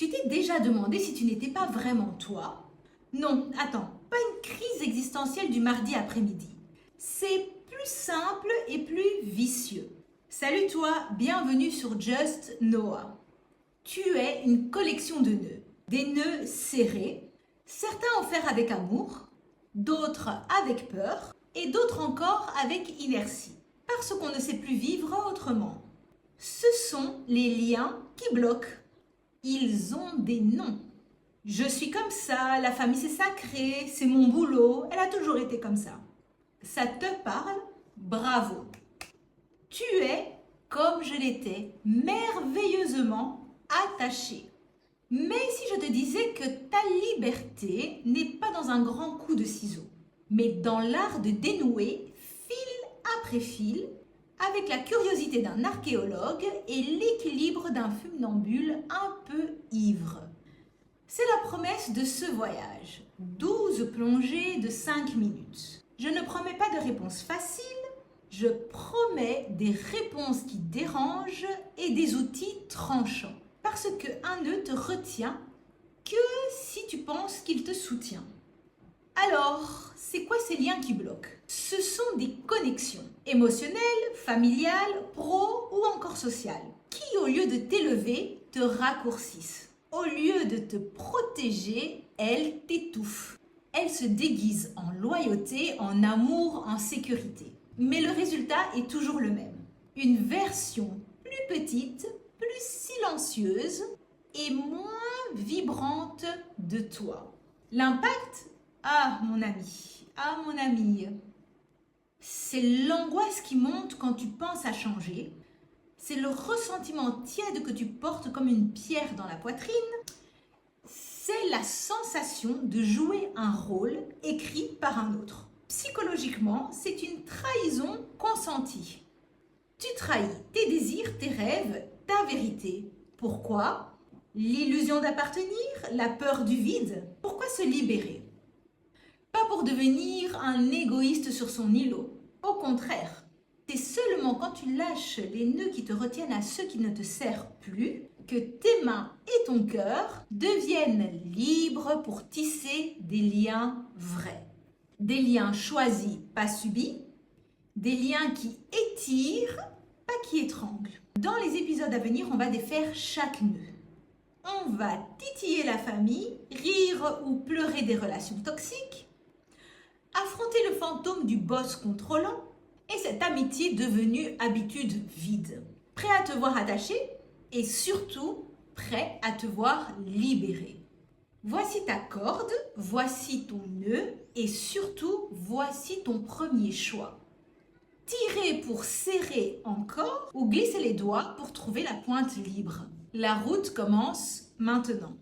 Tu t'es déjà demandé si tu n'étais pas vraiment toi? Non, attends, pas une crise existentielle du mardi après-midi. C'est plus simple et plus vicieux. Salut toi, bienvenue sur Just Noah. Tu es une collection de nœuds. Des nœuds serrés, certains offerts avec amour, d'autres avec peur et d'autres encore avec inertie, parce qu'on ne sait plus vivre autrement. Ce sont les liens qui bloquent. Ils ont des noms. Je suis comme ça, la famille c'est sacré, c'est mon boulot, elle a toujours été comme ça. Ça te parle? Bravo. Tu es, comme je l'étais, merveilleusement attaché. Mais si je te disais que ta liberté n'est pas dans un grand coup de ciseau, mais dans l'art de dénouer, fil après fil, avec la curiosité d'un archéologue et l'équilibre d'un funambule un peu ivre. C'est la promesse de ce voyage. 12 plongées de 5 minutes. Je ne promets pas de réponses faciles, je promets des réponses qui dérangent et des outils tranchants. Parce qu'un nœud te retient que si tu penses qu'il te soutient. Alors, c'est quoi ces liens qui bloquent? Ce sont des connexions émotionnelles, familiales, pro ou encore sociales, qui au lieu de t'élever, te raccourcissent. Au lieu de te protéger, elles t'étouffent. Elles se déguisent en loyauté, en amour, en sécurité. Mais le résultat est toujours le même. Une version plus petite, plus silencieuse et moins vibrante de toi. L'impact? Ah mon ami, c'est l'angoisse qui monte quand tu penses à changer, c'est le ressentiment tiède que tu portes comme une pierre dans la poitrine, c'est la sensation de jouer un rôle écrit par un autre. Psychologiquement, c'est une trahison consentie. Tu trahis tes désirs, tes rêves, ta vérité. Pourquoi? L'illusion d'appartenir, la peur du vide. Pourquoi se libérer? Pas pour devenir un égoïste sur son îlot. Au contraire, c'est seulement quand tu lâches les nœuds qui te retiennent à ceux qui ne te servent plus que tes mains et ton cœur deviennent libres pour tisser des liens vrais. Des liens choisis, pas subis. Des liens qui étirent, pas qui étranglent. Dans les épisodes à venir, on va défaire chaque nœud. On va titiller la famille, rire ou pleurer des relations toxiques, affronter le fantôme du boss contrôlant et cette amitié devenue habitude vide. Prêt à te voir attaché et surtout prêt à te voir libéré. Voici ta corde, voici ton nœud et surtout voici ton premier choix. Tirer pour serrer encore ou glisser les doigts pour trouver la pointe libre. La route commence maintenant.